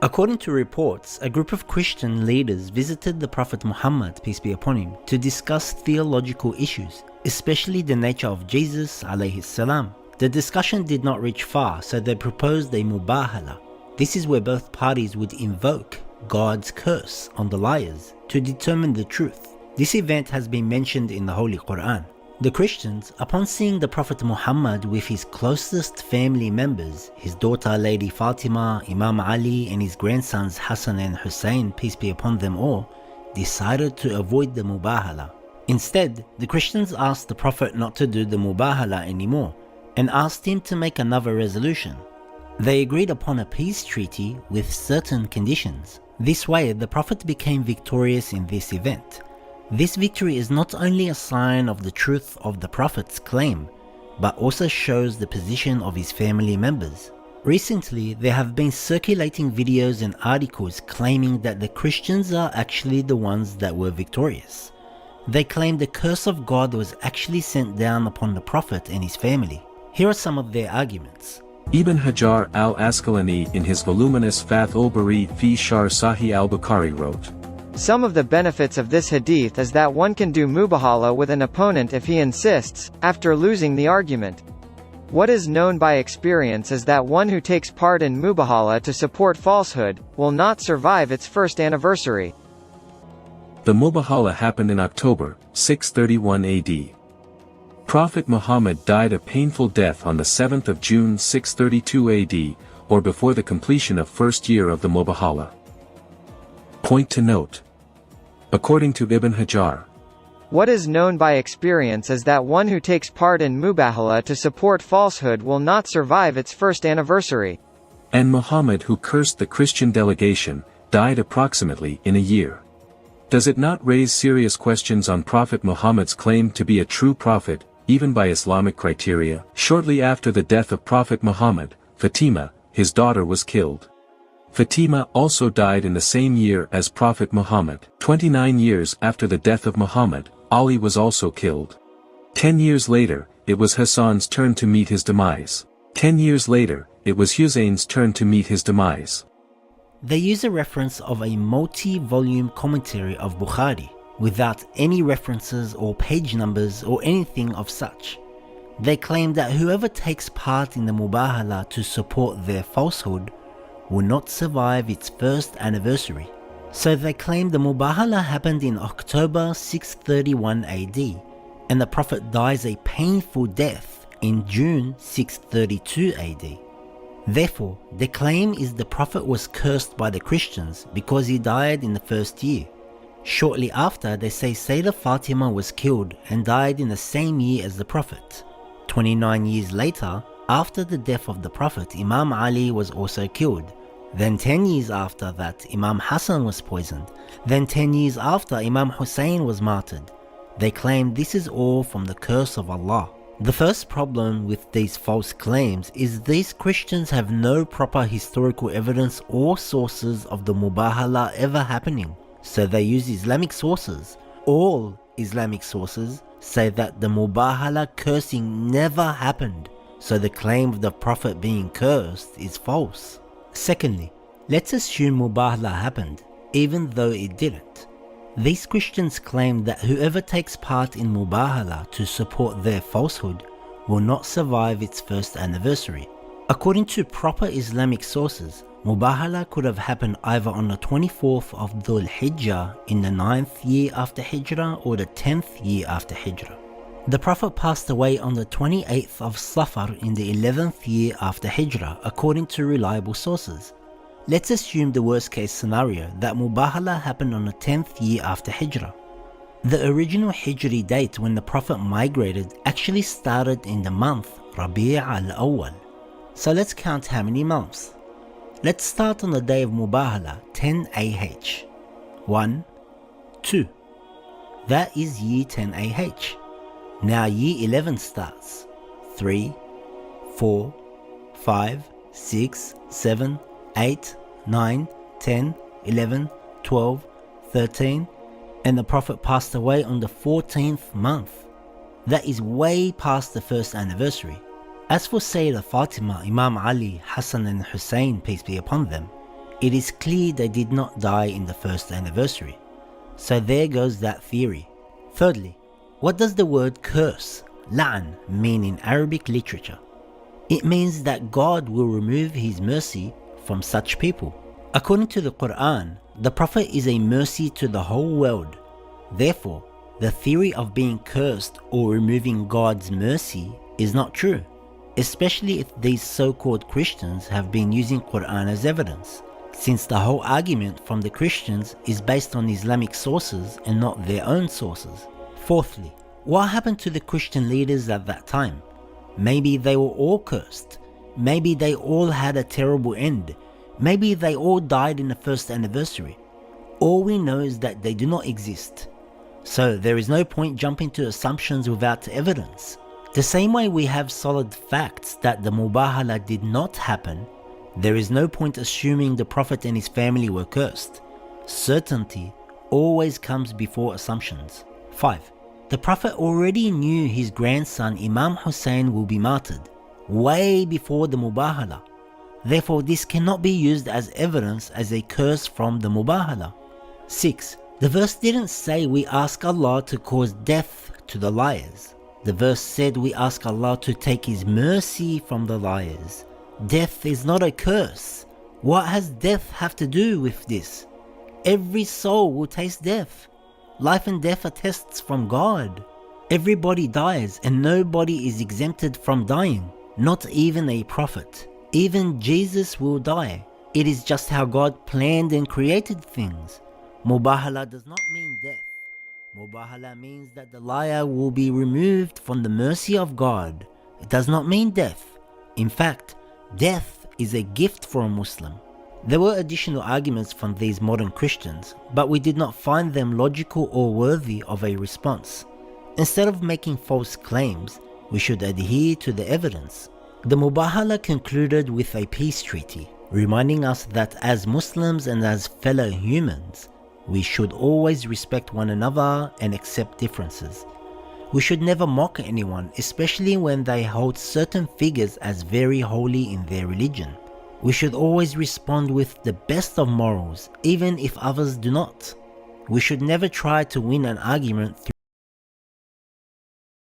According to reports, a group of Christian leaders visited the Prophet Muhammad, peace be upon him, to discuss theological issues, especially the nature of Jesus alayhi salam. The discussion did not reach far, so they proposed a Mubhala. This is where both parties would invoke God's curse on the liars to determine the truth. This event has been mentioned in the Holy Quran. The Christians, upon seeing the Prophet Muhammad with his closest family members, his daughter Lady Fatima, Imam Ali and his grandsons Hassan and Hussein, peace be upon them all, decided to avoid the Mubahala. Instead, the Christians asked the Prophet not to do the Mubahala anymore and asked him to make another resolution. They agreed upon a peace treaty with certain conditions. This way, the Prophet became victorious in this event. This victory is not only a sign of the truth of the Prophet's claim, but also shows the position of his family members. Recently, there have been circulating videos and articles claiming that the Christians are actually the ones that were victorious. They claim the curse of God was actually sent down upon the Prophet and his family. Here are some of their arguments. Ibn Hajar al-Asqalani in his voluminous Fath al-Bari fi Sharh Sahih al-Bukhari wrote, "Some of the benefits of this hadith is that one can do mubahala with an opponent if he insists, after losing the argument. What is known by experience is that one who takes part in mubahala to support falsehood, will not survive its first anniversary." The Mubahala happened in October, 631 AD. Prophet Muhammad died a painful death on the 7th of June 632 AD, or before the completion of first year of the Mubahala. Point to note. According to Ibn Hajar, what is known by experience is that one who takes part in mubahala to support falsehood will not survive its first anniversary. And Muhammad, who cursed the Christian delegation, died approximately in a year. Does it not raise serious questions on Prophet Muhammad's claim to be a true prophet, even by Islamic criteria? Shortly after the death of Prophet Muhammad, Fatima, his daughter, was killed. Fatima also died in the same year as Prophet Muhammad. 29 years after the death of Muhammad, Ali was also killed. 10 years later, it was Hassan's turn to meet his demise. 10 years later, it was Hussein's turn to meet his demise. They use a reference of a multi-volume commentary of Bukhari, without any references or page numbers or anything of such. They claim that whoever takes part in the Mubahala to support their falsehood will not survive its first anniversary. So they claim the Mubahala happened in October 631 AD, and the Prophet dies a painful death in June 632 AD. Therefore, their claim is the Prophet was cursed by the Christians because he died in the first year. Shortly after, they say Sayyidah Fatima was killed and died in the same year as the Prophet. 29 years later, after the death of the Prophet, Imam Ali was also killed. Then 10 years after that, Imam Hassan was poisoned. Then 10 years after, Imam Hussein was martyred. They claim this is all from the curse of Allah. The first problem with these false claims is these Christians have no proper historical evidence or sources of the Mubahala ever happening. So they use Islamic sources. All Islamic sources say that the Mubahala cursing never happened. So the claim of the Prophet being cursed is false. Secondly, let's assume Mubahala happened, even though it didn't. These Christians claim that whoever takes part in Mubahala to support their falsehood will not survive its first anniversary. According to proper Islamic sources, Mubahala could have happened either on the 24th of Dhul Hijjah in the 9th year after Hijrah or the 10th year after Hijrah. The Prophet passed away on the 28th of Safar in the 11th year after Hijrah, according to reliable sources. Let's assume the worst case scenario that Mubahala happened on the 10th year after Hijrah. The original Hijri date when the Prophet migrated actually started in the month Rabi' al-Awwal. So let's count how many months. Let's start on the day of Mubahala, 10 AH. 1, 2. That is year 10 AH. Now year 11 starts. 3, 4, 5, 6, 7, 8, 9, 10, 11, 12, 13, and the Prophet passed away on the 14th month. That is way past the first anniversary. As for Sayyidah Fatima, Imam Ali, Hassan and Hussein, peace be upon them, It is clear they did not die in the first anniversary. So there goes that theory. Thirdly, what does the word curse, la'an, mean in Arabic literature? It means that God will remove His mercy from such people. According to the Quran, the Prophet is a mercy to the whole world. Therefore, the theory of being cursed or removing God's mercy is not true, especially if these so-called Christians have been using Quran as evidence, since the whole argument from the Christians is based on Islamic sources and not their own sources. Fourthly, what happened to the Christian leaders at that time? Maybe they were all cursed. Maybe they all had a terrible end. Maybe they all died in the first anniversary. All we know is that they do not exist. So there is no point jumping to assumptions without evidence. The same way we have solid facts that the Mubhala did not happen, there is no point assuming the Prophet and his family were cursed. Certainty always comes before assumptions. 5. The Prophet already knew his grandson Imam Hussein will be martyred, way before the Mubhala. Therefore this cannot be used as evidence as a curse from the Mubhala. 6. The verse didn't say we ask Allah to cause death to the liars. The verse said we ask Allah to take His mercy from the liars. Death is not a curse. What has death have to do with this? Every soul will taste death. Life and death are tests from God. Everybody dies and nobody is exempted from dying, not even a prophet. Even Jesus will die. It is just how God planned and created things. Mubhala does not mean death. Mubhala means that the liar will be removed from the mercy of God. It does not mean death. In fact, death is a gift for a Muslim. There were additional arguments from these modern Christians, but we did not find them logical or worthy of a response. Instead of making false claims, we should adhere to the evidence. The Mubhala concluded with a peace treaty, reminding us that as Muslims and as fellow humans, we should always respect one another and accept differences. We should never mock anyone, especially when they hold certain figures as very holy in their religion. We should always respond with the best of morals, even if others do not. We should never try to win an argument through